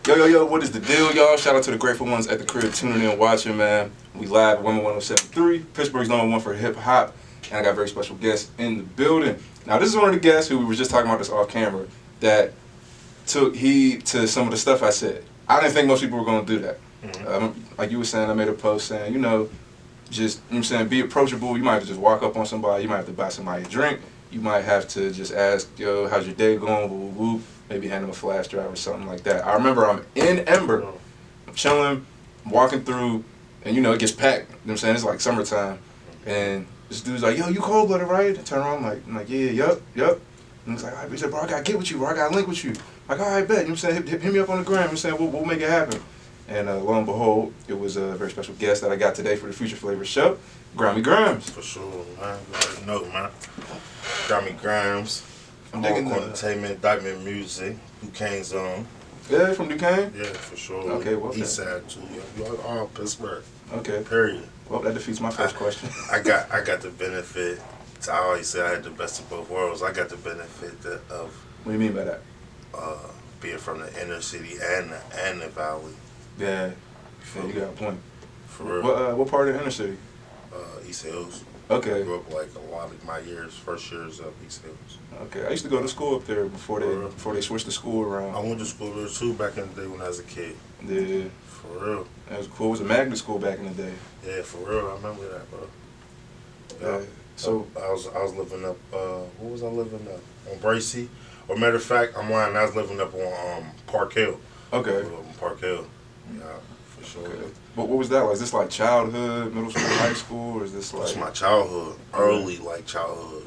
Yo, what is the deal, y'all? Shout out to the grateful ones at the crib tuning in, watching, man. We live at 101.73, Pittsburgh's #1 for hip hop, and I got very special guests in the building. Now, this is one of the guests who we were just talking about this off camera that took heed to some of the stuff I said. I didn't think most people were going to do that. Like you were saying, I made a post saying, you know, just, you know what I'm saying, be approachable. You might have to just walk up on somebody. You might have to buy somebody a drink. You might have to just ask, yo, how's your day going? Woo, woo, woo. Maybe hand them a flash drive or something like that. I remember I'm in Ember, I'm chilling, walking through, and you know, it gets packed. You know what I'm saying? It's like summertime. And this dude's like, yo, you cold-blooded, right? I turn around, I'm like, yeah, yup. And he's like, all right, he said, bro, I gotta get with you, bro. I gotta link with you. I'm like, all right, bet. You know what I'm saying? Hit me up on the gram. You know what I'm saying? We'll make it happen. And lo and behold, it was a very special guest that I got today for the Future Flavor Show, Greimez. For sure, man. You already know, man. Greimez. Digging Entertainment, Diamond Music, DUQUENSE on. Yeah, from Duquesne? Yeah, for sure. Okay, well, East side too. Yeah, all Pittsburgh. Okay. Period. Well, that defeats my first question. I got the benefit. I always say I had the best of both worlds. I got the benefit of. What do you mean by that? Being from the inner city and the valley. Yeah. You got a point. For real. What part of the inner city? East Hills. Okay. I grew up like a lot of my first years of East Hills. Okay, I used to go to school up there before they switched the school around. I went to school there too back in the day when I was a kid. Yeah. For real. That was cool. It was a magnet school back in the day. Yeah, for real. I remember that, bro. Yeah. So I was living up. What was I living up on Bracy? Or matter of fact, I'm lying. I was living up on Park Hill. Okay. On Park Hill. Yeah, for sure. Okay. But what was that like? Is this like childhood, middle school, high school, or is this like? It's my childhood, early like childhood.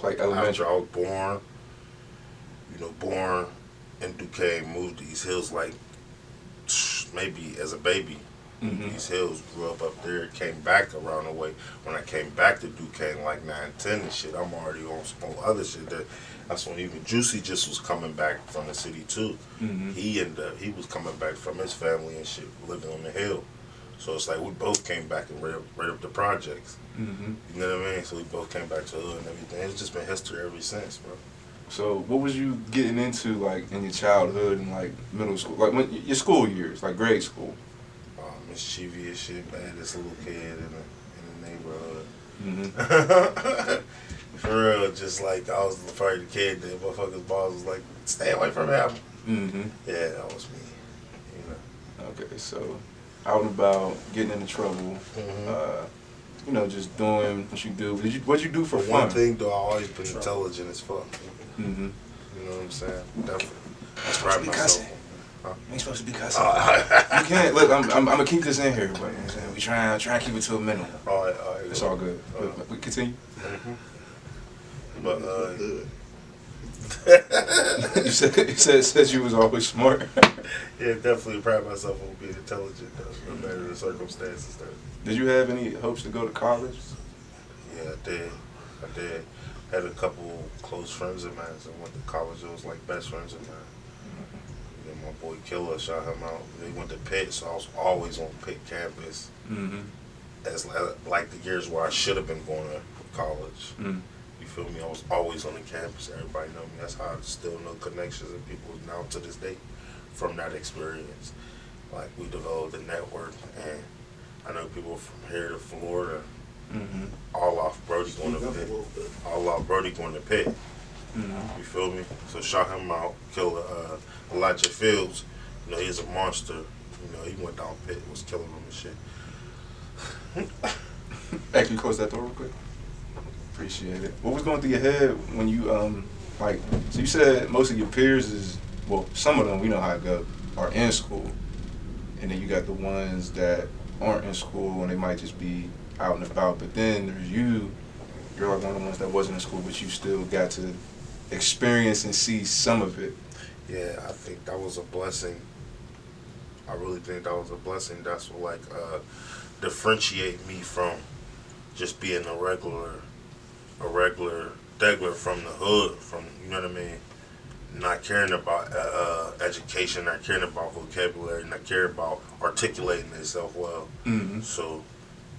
Like elementary. After I was born, born in Duquesne, moved to East Hills like maybe as a baby. East Hills, grew up there, came back around the way. When I came back to Duquesne like 9, 10 and shit, I'm already on some other shit. That's when even Juicy just was coming back from the city too. He was coming back from his family and shit, living on the hill. So it's like we both came back and right up the projects. You know what I mean? So we both came back to hood and everything. It's just been history ever since, bro. So what was you getting into like in your childhood and like middle school, like when your school years, like grade school? Mischievous shit, baddest little kid in the neighborhood. For real, just like I was probably the kid that motherfuckers' balls was like, stay away from him. Yeah, that was me. Okay, so out and about, getting into trouble, just doing what you do. What'd you do for fun? One thing though, I always been intelligent as fuck. You know what I'm saying? Definitely. That's proud myself. You ain't supposed to be cussing. You can't. Look, I'm gonna keep this in here, but you know what I'm saying? We try to keep it to a minimum. All right. It's all good. We continue. But you said you was always smart. Yeah, definitely pride myself on being intelligent, though, no matter the circumstances. Though. Did you have any hopes to go to college? Yeah, I did. Had a couple close friends of mine that went to college. It was like best friends of mine. My boy Killer, shout him out. They went to Pitt, so I was always on Pitt campus. As like the years where I should have been going to college. You feel me? I was always on the campus. Everybody know me. That's how I still know connections and people now to this day from that experience. Like we developed a network, and I know people from here to Florida. All off Brody going to Pitt. All off Brody going to Pitt. You feel me? So shout him out, Killer Elijah Fields. He's a monster. He went down Pitt, was killing them and shit. Hey, can you close that door real quick? Appreciate it. What was going through your head when you so you said most of your peers some of them, we know how it goes, are in school, and then you got the ones that aren't in school and they might just be out and about. But then there's you're like one of the ones that wasn't in school, but you still got to experience and see some of it. Yeah, I think that was a blessing. I really think that was a blessing. That's what differentiate me from just being a regular degular from the hood, from, you know what I mean? Not caring about education, not caring about vocabulary, not caring about articulating itself well. So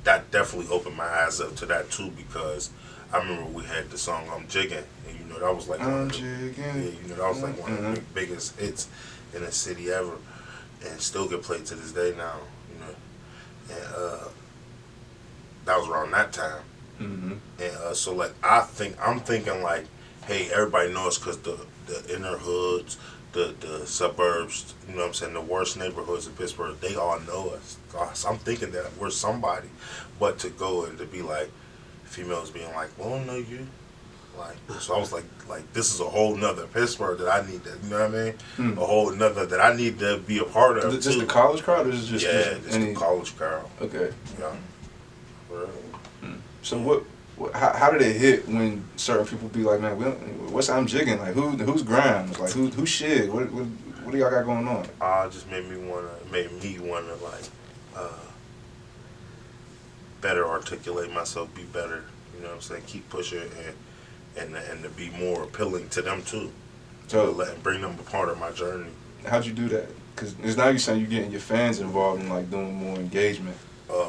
that definitely opened my eyes up to that too, because I remember we had the song Jigging, and that was like one of the, Jigging. that was like one of the biggest hits in the city ever. and still get played to this day now. You know, and that was around that time. And so like I'm thinking like, hey, everybody knows because the inner hoods, the suburbs, you know what I'm saying, the worst neighborhoods in Pittsburgh, they all know us. So I'm thinking that we're somebody, but to go and to be like females being like, well, I don't know you. Like, so I was like this is a whole nother Pittsburgh that I need to, you know what I mean? A whole nother that I need to be a part of. Just the college crowd, or is it just just the college crowd? Okay. Yeah. Really? So how did it hit when certain people be like, man, what's I'm jigging? Like who's Grimes? Like who's Shig? What do y'all got going on? It just made me wanna like better articulate myself, be better. You know what I'm saying? Keep pushing and to be more appealing to them too. So and bring them a part of my journey. How'd you do that? Because now you're saying you're getting your fans involved in like doing more engagement.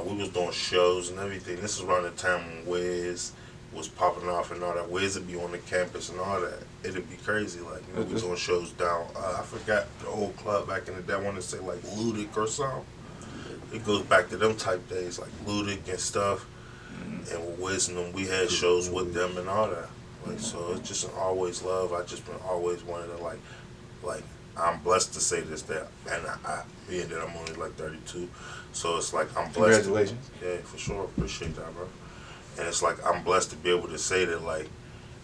We was doing shows and everything. This is around the time when Wiz was popping off and all that. Wiz would be on the campus and all that. It'd be crazy. Like, you know, we was doing shows down. I forgot the old club back in the day. I want to say like Ludic or something. It goes back to them type days, like Ludic and stuff. And with Wiz and them, we had shows with them and all that. Like, so it's just always love. I just been always wanted to like I'm blessed to say this, that, and being that I'm only like 32, so it's like I'm blessed. Congratulations. Yeah, for sure. Appreciate that, bro. And it's like I'm blessed to be able to say that, like,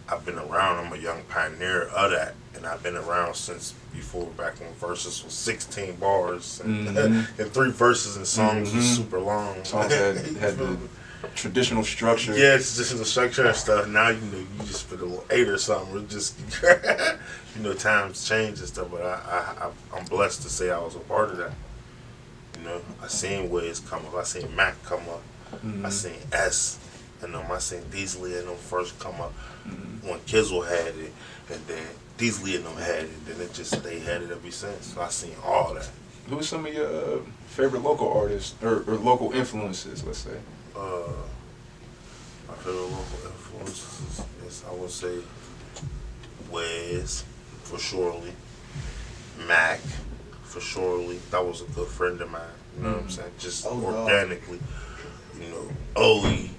I've been around. I'm a young pioneer of that, and I've been around since before, back when verses was 16 bars and, and 3 verses and songs was super long. Songs had the traditional structure. Yeah, it's just the structure and stuff. Now you know you just put a little 8 or something. It just you know, times change and stuff. But I'm blessed to say I was a part of that. You know, I seen Wiz come up. I seen Mac come up. I seen S and them. I seen Deasley and them first come up when Kizzle had it, and then Deasley and them had it. Then they had it ever since. So I seen all that. Who are some of your favorite local artists or local influences? Let's say. My favorite local influences is, I would say, Wiz, for surely. Mac, for surely. That was a good friend of mine. You know what I'm saying? Just organically. You know, Oe,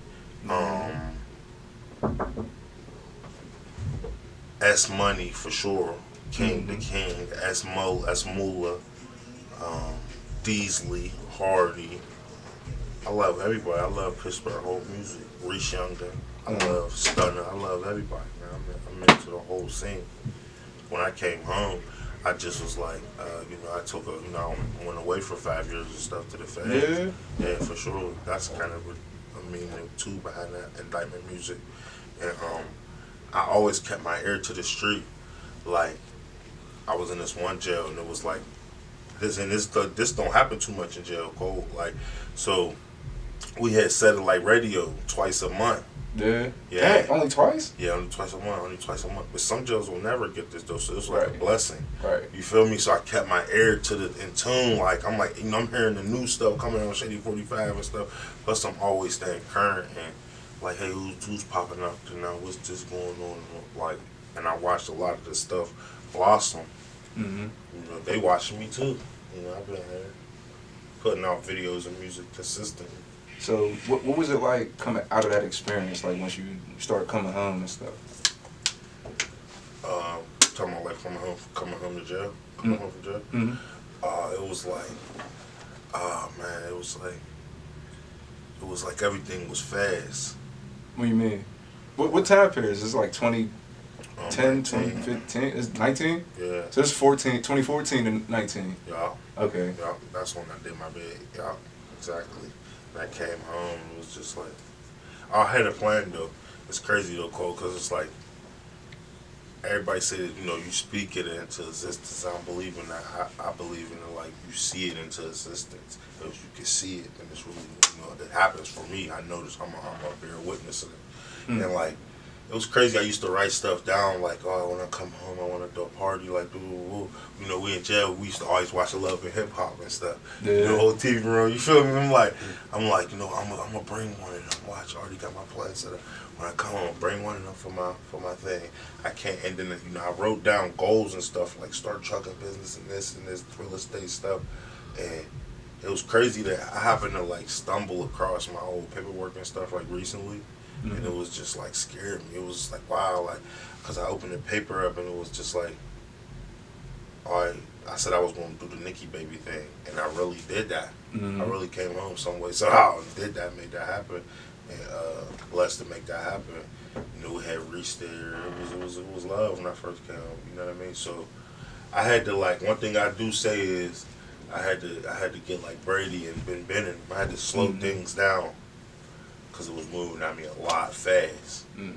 S Money for sure. King the King, S Mo, S Moolah, Deasley, Hardy. I love everybody. I love Pittsburgh whole music. Reese Youngden. I love Stunner. I love everybody, man. I'm into the whole scene. When I came home, I just was like, you know, I went away for 5 years and stuff to the feds. Yeah, for sure. That's kind of a meaning too behind that indictment music. And I always kept my ear to the street. Like, I was in this one jail and it was like, this don't happen too much in jail, Cole. Like, so we had satellite radio twice a month. Yeah. Yeah. Only twice? Yeah, only twice a month. But some jails will never get this though, so it's like a blessing. Right. You feel me? So I kept my ear in tune. Like, I'm like, you know, I'm hearing the new stuff coming on Shady 45 and stuff. Plus, I'm always staying current and like, hey, who's popping up now? What's just going on? Like, and I watched a lot of this stuff blossom. You know, they watching me too. You know, I've been here putting out videos and music consistently. So what was it like coming out of that experience, like once you started coming home and stuff? Talking about like coming home to jail, coming home from jail. It was like, man, it was like everything was fast. What do you mean? What time period is this? Like 2010, 2015? It's 19? Yeah. So it's 2014 and 19. Yeah. Okay. Yeah, that's when I did my bed. Yeah, exactly. When I came home, it was just like, I had a plan though. It's crazy though, Cole, because it's like, everybody say that, you know, you speak it into existence. I don't believe in that. I believe in it like you see it into existence. Because you can see it, and it's really, you know, that happens for me. I notice I'm a bear witness of it. And like, it was crazy. I used to write stuff down like, oh, when I come home, I want to do a party. Like, you know, we in jail. We used to always watch Love and Hip Hop and stuff. Yeah. You know, the whole TV room. You feel me? I'm like, you know, I'm gonna bring one of them. Watch, I already got my plan set up. When I come home, bring one of them for my thing. I can't. And then, you know, I wrote down goals and stuff like start trucking business and this real estate stuff. And it was crazy that I happened to like stumble across my old paperwork and stuff like recently, and it was just like scared me. It was like wow, like because I opened the paper up and it was just like, I said I was going to do the Nikki baby thing, and I really did that. I really came home some way somehow and did that, made that happen, and blessed to make that happen. You know, we had reached there. It was love when I first came home. You know what I mean? So I had to like one thing I do say is I had to get like Brady and Ben Bennett. I had to slow things down because it was moving at me a lot fast. You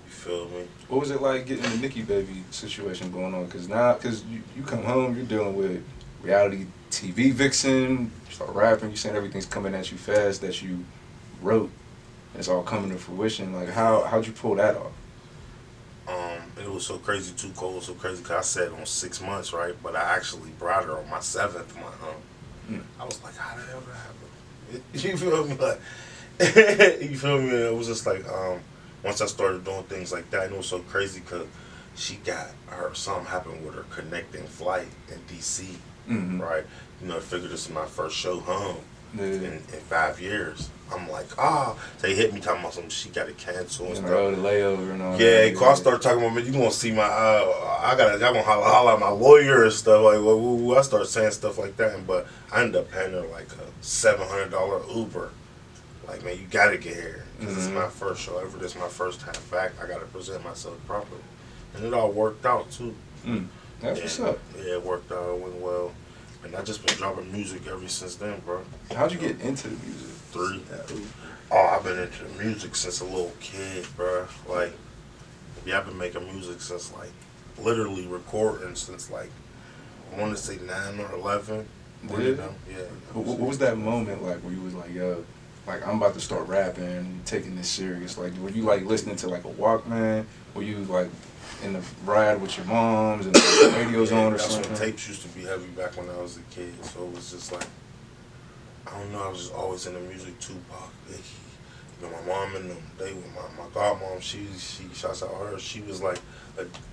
feel me? What was it like getting the Nikki baby situation going on? Because you come home, you're dealing with reality TV vixen, you start rapping, you saying everything's coming at you fast that you wrote. It's all coming to fruition. Like how'd you pull that off? It was so crazy too, Cole. It was so crazy because I said on 6 months, right? But I actually brought her on my 7th month. I was like, how the hell that happen? You feel me? Like, you feel me? It was just like, once I started doing things like that, and it was so crazy because she got something happened with her connecting flight in DC, right? You know, I figured this is my first show home in 5 years. I'm like, they hit me talking about something. She got to cancel and stuff. The layover and all yeah, that. Cause I started talking about, man, you gonna see my, y'all gonna holler at my lawyer and stuff. Like, well, I started saying stuff like that, but I ended up paying her like a $700 Uber. Like, man, you gotta get here. Cause it's my first show ever. This is my first time back. I gotta present myself properly. And it all worked out too. That's what's up. Yeah, it worked out. It went well. And I just been dropping music ever since then, bro. How'd you get into the music? 3. I've been into music since a little kid, bro. Like, I've been making music since like, literally recording since like, I want to say 9 or 11. Really? Yeah. What was that moment like where you was like, yo, like I'm about to start rapping, taking this serious? Like, were you like listening to like a Walkman? Were you like in the ride with your moms and the radio's on or something? That's when tapes used to be heavy back when I was a kid. So it was just like, I don't know, I was just always into music, Tupac, Biggie. You know, my mom and them, they were my godmom, she shouts out her, she was like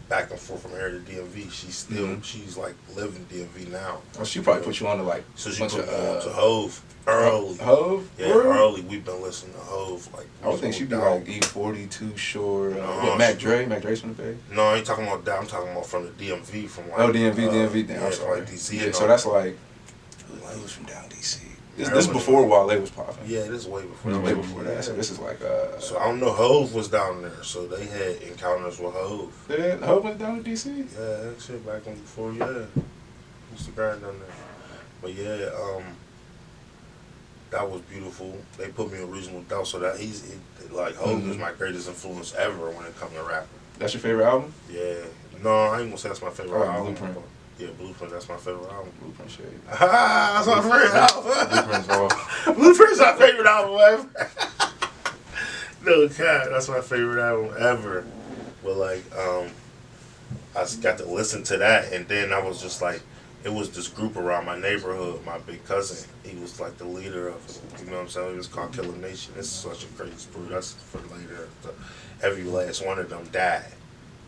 back and forth from here to DMV. She's like living DMV now. Oh, she probably put you on to like so she put me on to Hove early. Hove? Yeah, early. We've been listening to Hove. Like, I would think she'd be like E40, Too Short. Mac Dre's from the Bay? No, I ain't talking about that. I'm talking about from the DMV. From like, DMV. Damn, yeah, I'm sorry. Like DC. Yeah, so that's like, who was from down DC? This is before Wale was popping. Yeah, this is way before. Way before that. So this is like So I don't know. Hove was down there, so they had encounters with Hove. Yeah, Hove was down in DC. Yeah, that shit back when before. Yeah, used to grind down there. But yeah, that was beautiful. They put me in Reasonable Doubt, so that like Hove is my greatest influence ever when it comes to rapping. That's your favorite album? Yeah. No, I ain't gonna say that's my favorite album. Blueprint. Yeah, Blueprint, that's my favorite album. Blueprint shade. That's my favorite album. Blueprint's off. Blueprint's my favorite album ever. No cap, that's my favorite album ever. But like, I got to listen to that, and then I was just like, it was this group around my neighborhood, my big cousin. He was like the leader of it. You know what I'm saying? It was called Killer Nation. This is such a crazy story. That's for later. Every last one of them died.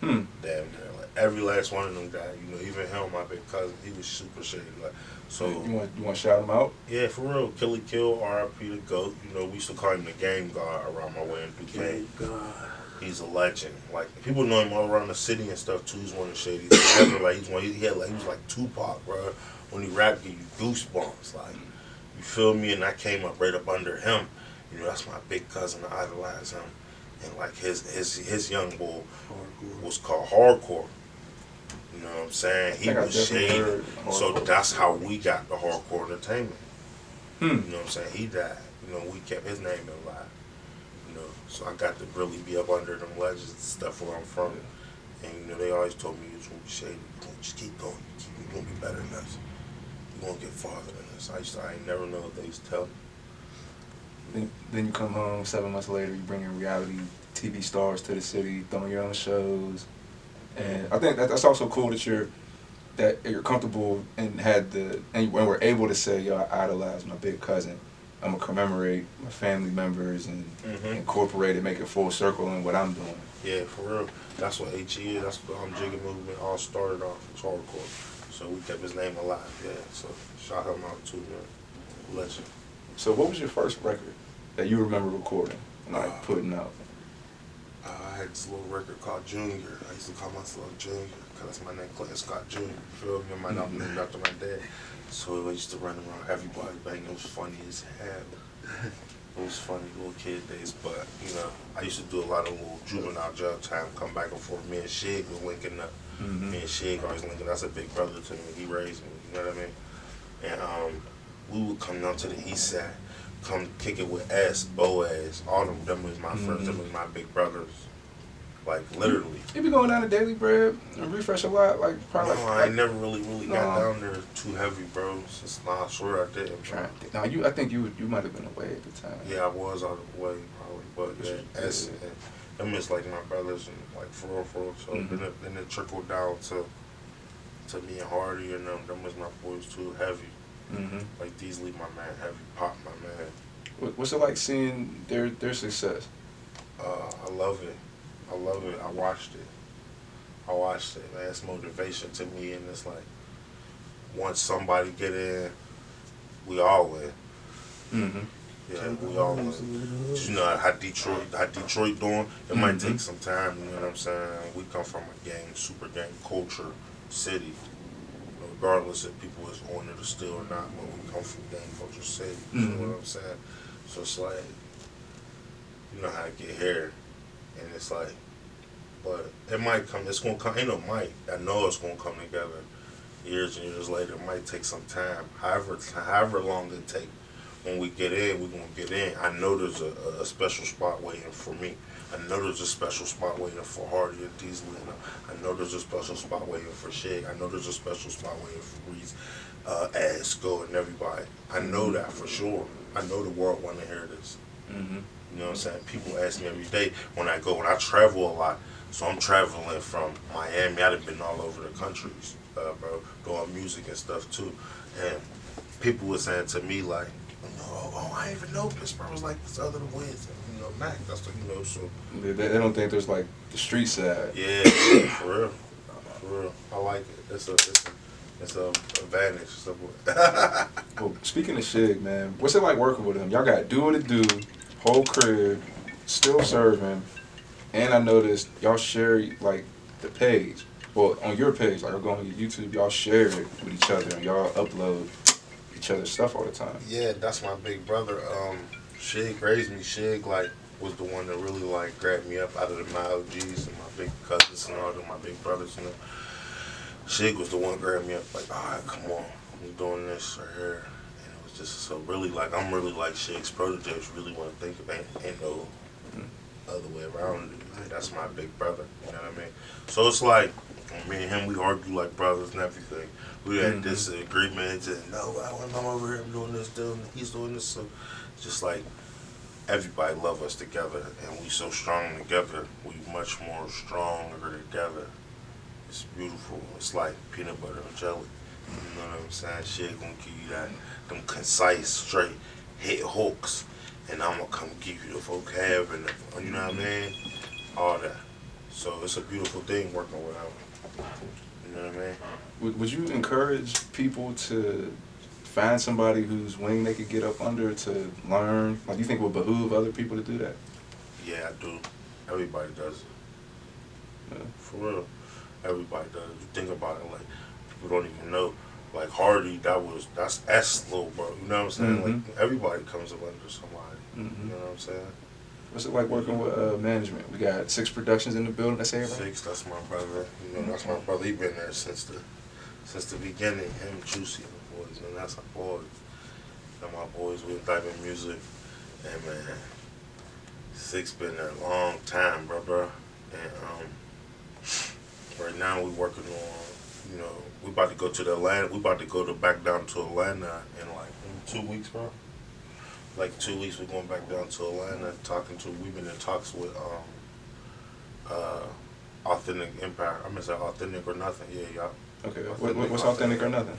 Damn near. Like every last one of them died. You know, even him, my big cousin, he was super shady. Like, so you want to shout him out? Yeah, for real. Killy Kill, R.I.P. the GOAT. You know, we used to call him the Game God around my way in DuQuense. He's a legend. Like, people know him all around the city and stuff too. He's one of the shadiest ever. Like, he was like Tupac, bro. When he rapped, give you goosebumps. Like, you feel me? And I came up right up under him. You know, that's my big cousin. I idolize him. And like his young boy was called Hardcore. You know what I'm saying? He was shady. So that's how we got the Hardcore Entertainment. You know what I'm saying? He died. You know, we kept his name alive. You know, so I got to really be up under them legends and stuff where I'm from. And you know, they always told me you're gonna be shady. Just keep going. You're gonna be better than us. You're gonna get farther than us. I ain't never know what they used to tell me. Then you come home 7 months later, you bring in reality TV stars to the city, throwing your own shows. And I think that's also cool that you're comfortable and and we're able to say, yo, I idolize my big cousin. I'm gonna commemorate my family members and incorporate it, make it full circle in what I'm doing. Yeah, for real. That's what HE is. That's what Jigging movement all started off. It's hardcore. So we kept his name alive, yeah. So shout him out too, man. Legend. So what was your first record that you remember recording and like putting out? I had this little record called Junior. I used to call myself Junior because that's my name, Clinton Scott Jr. You feel me? My name named after my dad. So I used to run around everybody banging. It was funny as hell. It was funny, little kid days. But, you know, I used to do a lot of little juvenile jail time, come back and forth. Me and Shig was linking up. Me and Shig always linking. That's a big brother to me. He raised me, you know what I mean? And we would come down to the east side, come kick it with S, Boaz, all them was my friends, them was my big brothers. Like, literally. You be going down to Daily Bread and Refresh a lot? Like, probably No, like, I ain't never really got down there too heavy, bro. Since, nah, sure I did. Now, I think you might have been away at the time. Yeah, I was out of the way, probably. But, yeah, S and them is like my brothers, and like, for real. So, then it trickled down to me and Hardy, and them was my boys too, heavy. Like, Deasley, my man, Heavy Pop, my man. What's it like seeing their success? I love it. I love it. I watched it, man. It's motivation to me, and it's like, once somebody get in, we all win. Yeah, we all win. You know how Detroit doing? It might take some time, you know what I'm saying? We come from a super gang culture city. Regardless if people is on it or still or not, but we come from gang culture city. You know what I'm saying? So it's like, you know how to get here. And it's like, but it might come, it's going to come, ain't no might. I know it's going to come together years and years later. It might take some time. However long it take. When we get in, we're going to get in. I know there's a special spot waiting for me. I know there's a special spot waiting for Hardy and Deasley. I know there's a special spot waiting for Shig. I know there's a special spot waiting for Reese, Asco, and everybody. I know that for sure. I know the world want to hear this. You know what I'm saying? People ask me every day when I travel a lot. So I'm traveling from Miami. I've been all over the country, bro, doing music and stuff too. And people were saying to me like, I didn't even know Pittsburgh was like this other than wins. You know, Mac, that's the, you know, so. They don't think there's like the street side. Yeah, for real. For real. I like it. It's a advantage. Well, speaking of Shig, man, what's it like working with him? Y'all got Do What It Do, whole crib, still serving, and I noticed y'all share like the page. Well, on your page, like I go on your YouTube, y'all share it with each other and y'all upload each other's stuff all the time. Yeah, that's my big brother. Shig raised me. Shig like was the one that really like grabbed me up out of my OGs and my big cousins and all them, my big brothers, you know. Shig was the one grabbed me up like, all right, come on, we doing this right here. And it was just so really like, I'm really like Shig's protege. If you really want to think of it, ain't no other way around it. Like, that's my big brother, you know what I mean? So it's like, me and him, we argue like brothers and everything. We had this agreement, and no, I'm over here, I'm doing this, he's doing this. So just like everybody love us together, and we so strong together. We much more stronger together. It's beautiful. It's like peanut butter and jelly. You know what I'm saying? Shit gonna give you that, them concise, straight hit hooks, and I'm gonna come give you the vocab and the, you know what I mean? All that. So it's a beautiful thing working with him. You know what I mean? Would you encourage people to find somebody whose wing they could get up under to learn? Like, do you think it would behoove other people to do that? Yeah, I do. Everybody does it. Yeah. For real. Everybody does it. You think about it, like, people don't even know. Like, Hardy, that's S little bro. You know what I'm saying? Like, everybody comes up under somebody. You know what I'm saying? What's it like working with management? We got 6 productions in the building. That's it, right? 6, that's my brother. You know, that's my brother. He been there since the beginning. Him, Juicy, and the boys. And that's our boys. And my boys with Diamond Music. And man, 6 been there a long time, bro. And right now we working on, you know, we about to go to Atlanta. We about to go back down to Atlanta in like 2 weeks, bro. Like 2 weeks, we're going back down to Atlanta, we've been in talks with Authentic Empire. I'm gonna say Authentic or Nothing, yeah, y'all. Okay, what's Authentic or Nothing?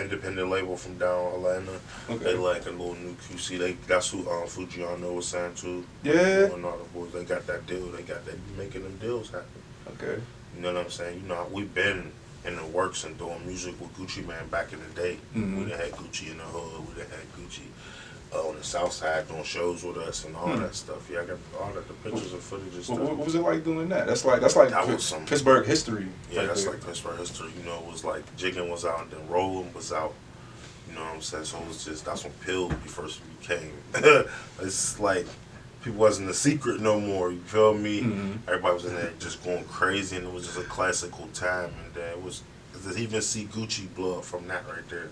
Independent label from down Atlanta. Okay. They like a little new QC. That's who Fujiano was signed to. Yeah. And all the boys, they got that deal. They making them deals happen. Okay. You know what I'm saying? You know, we've been in the works and doing music with Gucci Man back in the day. We done had Gucci in the hood. We done had Gucci on the South Side doing shows with us and all that stuff. Yeah, I got all that, the pictures and footage and stuff. What was it like doing that? That's like that was some Pittsburgh history. Yeah, that's like Pittsburgh history. You know, it was like Jigging was out and then Rolling was out. You know what I'm saying? So it was just, that's when Pill first became. It's like people wasn't a secret no more. You feel me? Everybody was in there just going crazy, and it was just a classical time. And it was to even see Gucci blow up from that right there.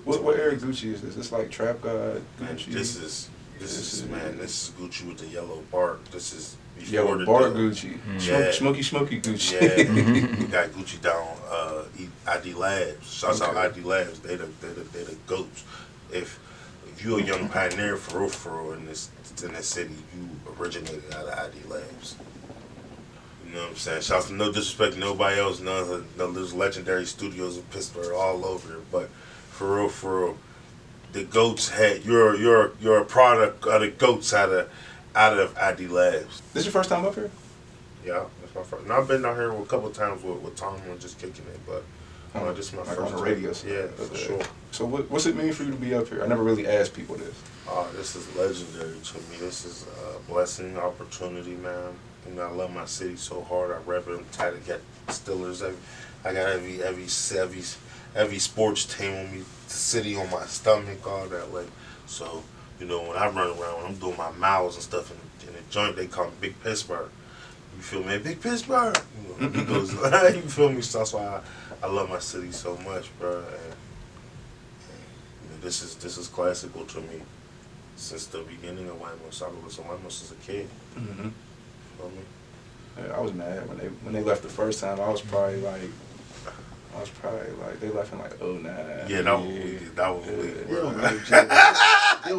What era Gucci is this? It's like Trap God Gucci. This is Gucci with the yellow bark. This is yellow bark Gucci. Yeah. Smoky Gucci. Yeah, we got Gucci down. ID Labs. Shouts out ID Labs. They the goats. If you're a young pioneer for real in this city, you originated out of ID Labs. You know what I'm saying? Shouts to no disrespect to nobody else. None of those legendary studios in Pittsburgh all over it. But for real, the goats had you're a product of the goats out of ID Labs. This your first time up here? Yeah, that's my first. And I've been down here a couple of times with Tom and just kicking it, but this is my like first on the radio. Yeah, for sure. So what's it mean for you to be up here? I never really asked people this. This is legendary to me. This is a blessing, opportunity, man. You know, I love my city so hard. I rep it. I'm tired of getting Steelers. I got every sports team on me, the city on my stomach, all that. Like, so, you know, when I run around, when I'm doing my miles and stuff in the joint, they call me Big Pittsburgh. You feel me? Big Pittsburgh. You know, he goes, you feel me? So that's why I love my city so much, bro. And you know, this is classical to me since the beginning of Greimez. I was in Greimez as a kid. Feel me? Yeah, I was mad when they left the first time. I was probably like they left in like 09. Yeah, that was weird. You don't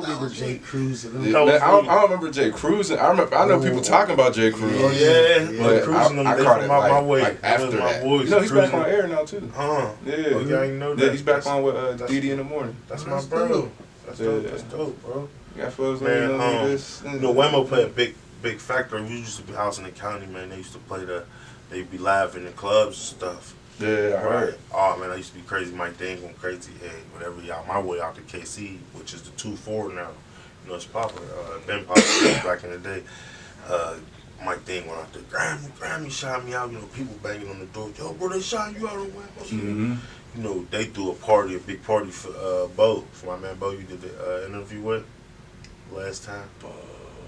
remember Jay Cruz? I don't remember Jay Cruz. I know people talking about Jay Cruz. But I caught it my way. Like after that. Boys, you know, he's back on air now too. Yeah. Oh, yeah, I didn't know that. Yeah, he's back on with Didi in the morning. That's my bro. That's dope. That's dope, bro. You got folks like this. You know, Wemo played a big factor. We used to be house in the county, man. They used to play they'd be live in the clubs and stuff. Yeah, I heard. Oh man, I used to be crazy. Mike Dane going crazy. Hey, whatever y'all, my way out to KC, which is the 2-4 now. You know, it's popular. Been popular back in the day. Mike Dane went out there. Grimey shot me out. You know, people banging on the door. Yo, bro, they shot you out on Wemo. You know, they threw a big party for Bo, for my man Bo. You did the interview with last time.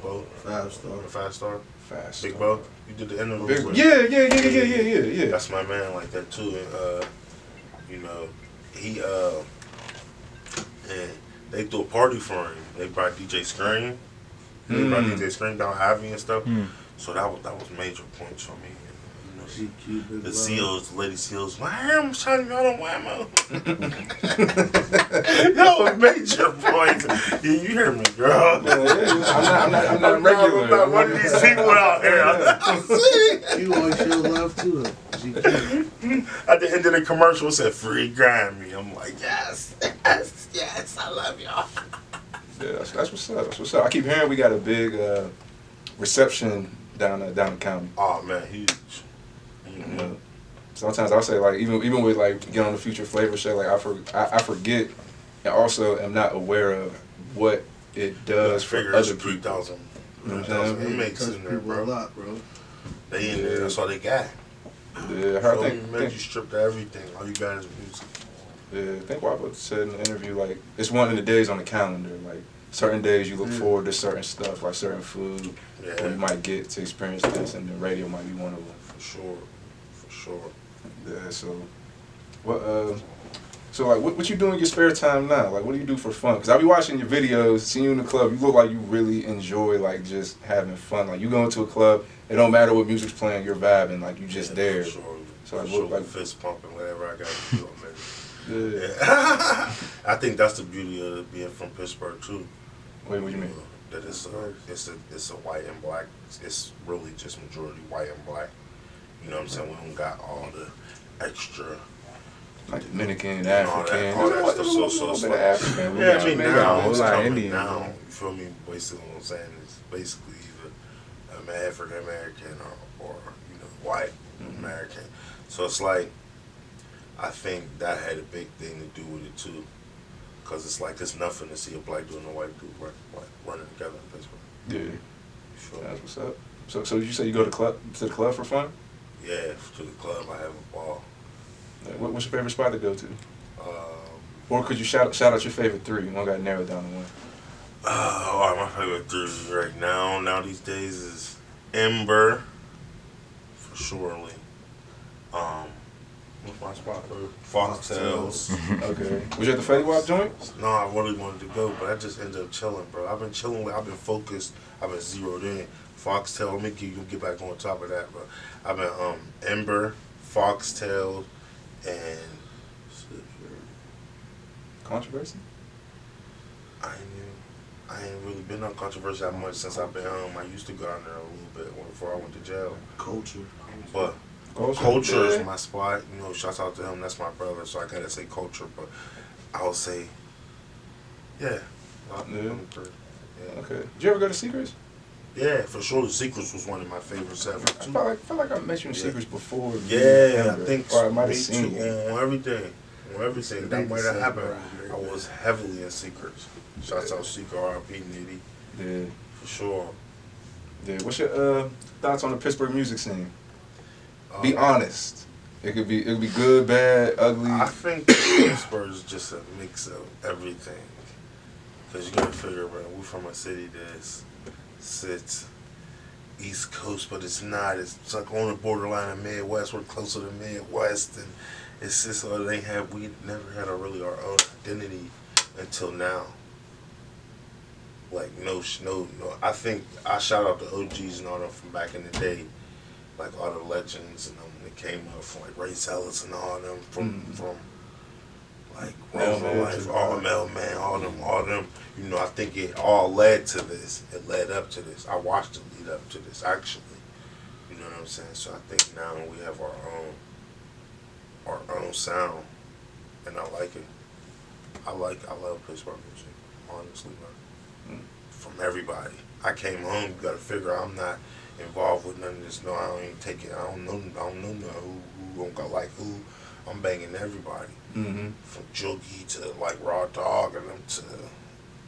Bo, 5-star. Big Bo, you did the interview with. Yeah. That's my man like that too. And you know, he and they threw a party for him. They brought DJ Scream. They brought DJ Scream down Ivy and stuff. So that was major points for me. You know, the CEOs, the lady CEOs, I'm shouting out on Whammo. That was major points. Yeah, you hear me, girl. I'm not regular. I'm not one of these people out here. You always show love to her. At the end of the commercial, it said "Free Grimey." I'm like, yes, I love y'all. Yeah, that's what's up. That's what's up. I keep hearing we got a big reception down the county. Oh man, huge. You know, sometimes I'll say like even with like get on the Future Flavor show, like I forget and also am not aware of what it does for other people. 3,000. You know what I'm saying? It makes in there, bro. A lot, bro. They in there. That's all they got. Yeah, I think you stripped everything. All you got is music. Yeah, I think Wabba said in the interview like it's one of the days on the calendar. Like certain days you look forward to certain stuff, like certain food. Yeah. You might get to experience this, and the radio might be one of them. For sure. Yeah. So, what you do in your spare time now? Like, what do you do for fun? Cause I be watching your videos, seeing you in the club. You look like you really enjoy like just having fun. Like you go into a club, it don't matter what music's playing, you're vibing. Like you just there. For sure. So for like fist pumping, whatever I got to do. Yeah. I think that's the beauty of being from Pittsburgh too. Wait, what do you mean? That it's a white and black. It's really just majority white and black. You know what I'm saying? We don't got all the extra. Like Dominican, African, all that stuff. So it's like, African. Yeah, I mean now it's coming Indian. now. You feel me? Basically, what I'm saying is basically either African American or you know white American. So it's like I think that had a big thing to do with it too. Cause it's like it's nothing to see a black dude and a white dude running together in Pittsburgh. Yeah. Sure. That's what's up. So you say you go to the club for fun? Yeah, to the club I have a ball. What's your favorite spot to go to? Um, Or could you shout out your favorite three? One got narrowed down to one. all right, my favorite three right now these days is Ember, for surely. What's my spot? Foxtails. Okay. Was you at the Fetty Wap joint? No, I really wanted to go, but I just ended up chilling, bro. I've been chilling. I've been focused. I've been zeroed in. Foxtail. Let me get back on top of that, bro. I've been Ember, Foxtail, and Controversy? I ain't really been on controversy that much since I've been home. I used to go down there a little bit before I went to jail. Culture. But Culture is my spot. You know, shouts out to him. That's my brother, so I gotta say Culture. But I would say, yeah. Yeah. Yeah. Okay. Did you ever go to Secrets? Yeah, for sure. The Secrets was one of my favorites ever. I felt like I met you in Secrets before. Yeah, I think or I might me have seen too. you. On everything. On everything. That might have happened. I was heavily in Secrets. Shouts out Secret, R.I.P. Nitty. Yeah. For sure. Yeah. What's your thoughts on the Pittsburgh music scene? Be honest. It could be good, bad, ugly. I think Pittsburgh is just a mix of everything. Cause you gotta figure, bro, we're from a city that sits East Coast, but it's not. It's like on the borderline of Midwest. We're closer to Midwest, and it's just we never had our own identity until now. Like no. I think I shout out the OGs and all them from back in the day, like all the legends and them that came up from like Ray Ellis and all them from like Rover Life, all Mailman, all them. You know, I think it all led to this. It led up to this. I watched it lead up to this actually. You know what I'm saying? So I think now we have our own sound, and I like it. I love Pittsburgh music, honestly, man. From everybody. I came home, you gotta figure I'm not involved with none of this. No, I don't even take it. I don't know who don't got like who. I'm banging everybody. From Joogie to like Raw Dog and them to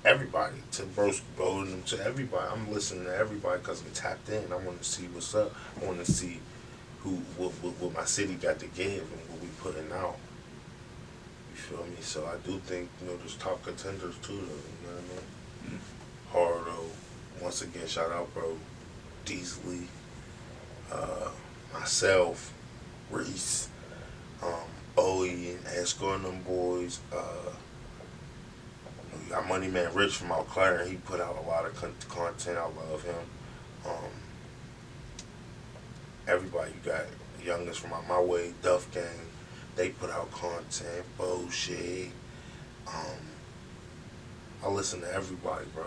everybody, to Broski Bo and them to everybody. I'm listening to everybody because I'm tapped in. I want to see what's up. I want to see what my city got to give and what we putting out. You feel me? So I do think, you know, there's top contenders too, though. You know what I mean? Hardo, once again, shout out, bro. Deasley, myself, Reese, Owie and Esco and them boys. We got Money Man Rich from out Clare, and he put out a lot of content. I love him. Everybody, you got youngest from out my way, Duff Gang. They put out content, bullshit. I listen to everybody, bro.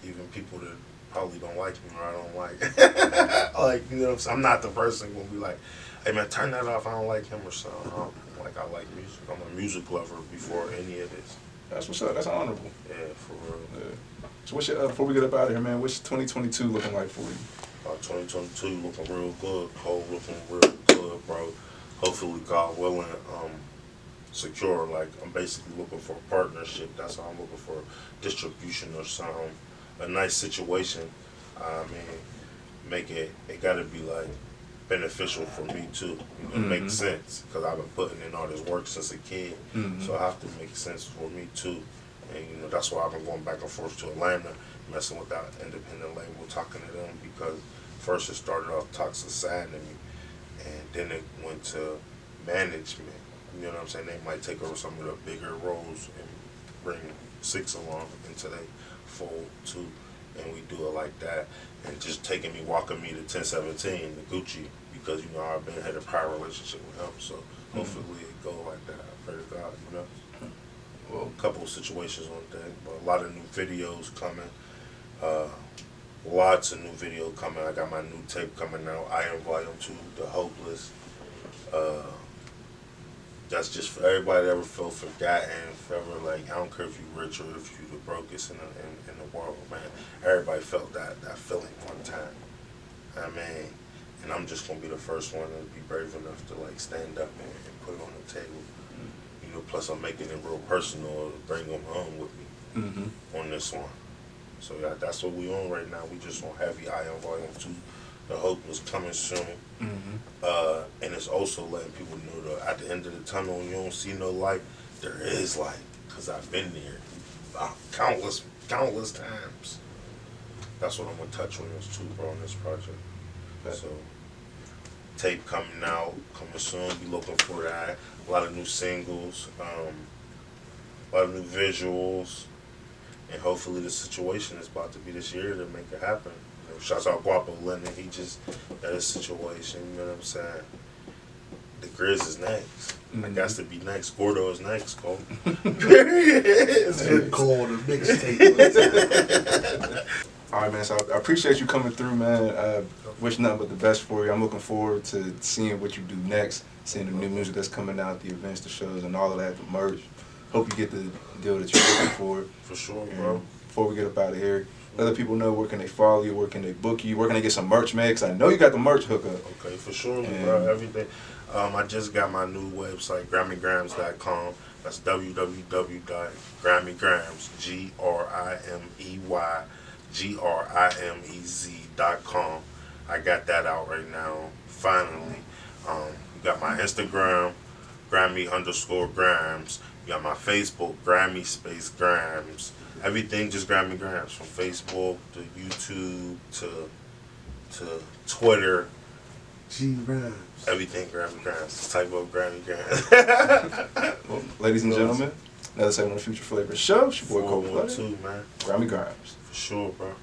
Even people that probably don't like me or I don't like. Like, you know what I'm saying? I'm not the person who will be like, hey man, turn that off, I don't like him or something. Like, I like music. I'm a music lover before any of this. That's what's up. That's honorable. Yeah, for real. Yeah. So what's your, before we get up out of here, man, what's 2022 looking like for you? 2022 looking real good. Cole looking real good, bro. Hopefully, God willing, secure. Like, I'm basically looking for a partnership. That's how I'm looking for distribution or something. A nice situation. I mean, it gotta be like beneficial for me too. It makes sense because I've been putting in all this work since a kid, so I have to make sense for me too. And you know that's why I've been going back and forth to Atlanta, messing with that independent label, talking to them because first it started off toxic side to me, and then it went to management. You know what I'm saying? They might take over some of the bigger roles and bring Six along into their fold too, and we do it like that. And just walking me to 1017, the Gucci, because you know I've had a prior relationship with him, so hopefully it go like that. I pray to God, you know. Well, a couple of situations on that, but a lot of new videos coming. Lots of new video coming. I got my new tape coming out. I Am Volume 2, The Hopeless. That's just for everybody that ever felt forgotten, forever like, I don't care if you're rich or if you're the brokest in the world, man. Everybody felt that feeling one time. I mean, and I'm just gonna be the first one to be brave enough to like stand up and put it on the table. You know, plus I'm making it real personal to bring them home with me on this one. So yeah, that's what we on right now. We just on Heavy Eye on Volume 2. The Hope was coming soon. And it's also letting people know that at the end of the tunnel, you don't see no light. There is light, because I've been there countless times. That's what I'm going to touch on this too, bro, on this project. So, tape coming out, coming soon. Be looking for that. A lot of new singles, a lot of new visuals. And hopefully the situation is about to be this year to make it happen. You know, shouts out Guapo Lennon. He just got his situation, you know what I'm saying? The Grizz is next. I got to be next. Gordo is next, Cole. It's been cold. The mixtape. All right, man. So I appreciate you coming through, man. Wish nothing but the best for you. I'm looking forward to seeing what you do next, seeing the new music that's coming out, the events, the shows, and all of that, the merch. Hope you get the deal that you're looking for. For sure, bro. Before we get up out of here, let other people know where can they follow you, where can they book you, where can they get some merch made, because I know you got the merch hookup. Okay, for sure, bro. Everything. I just got my new website, GrimeyGrimes.com. That's www.GrimeyGrimes, GrimeyGrimez.com. I got that out right now, finally. You got my Instagram, Grimey_Grimes. You got my Facebook, Grimey_Grimes. Everything just Grimey Grimes, from Facebook to YouTube to Twitter. G-Grimes. Everything Grimey Grimes. Type of Grimey Grimes. Well, ladies and gentlemen, another segment of Future Flavor Show. It's your boy Cole Clutter. Man. Grimey Grimes. For sure, bro.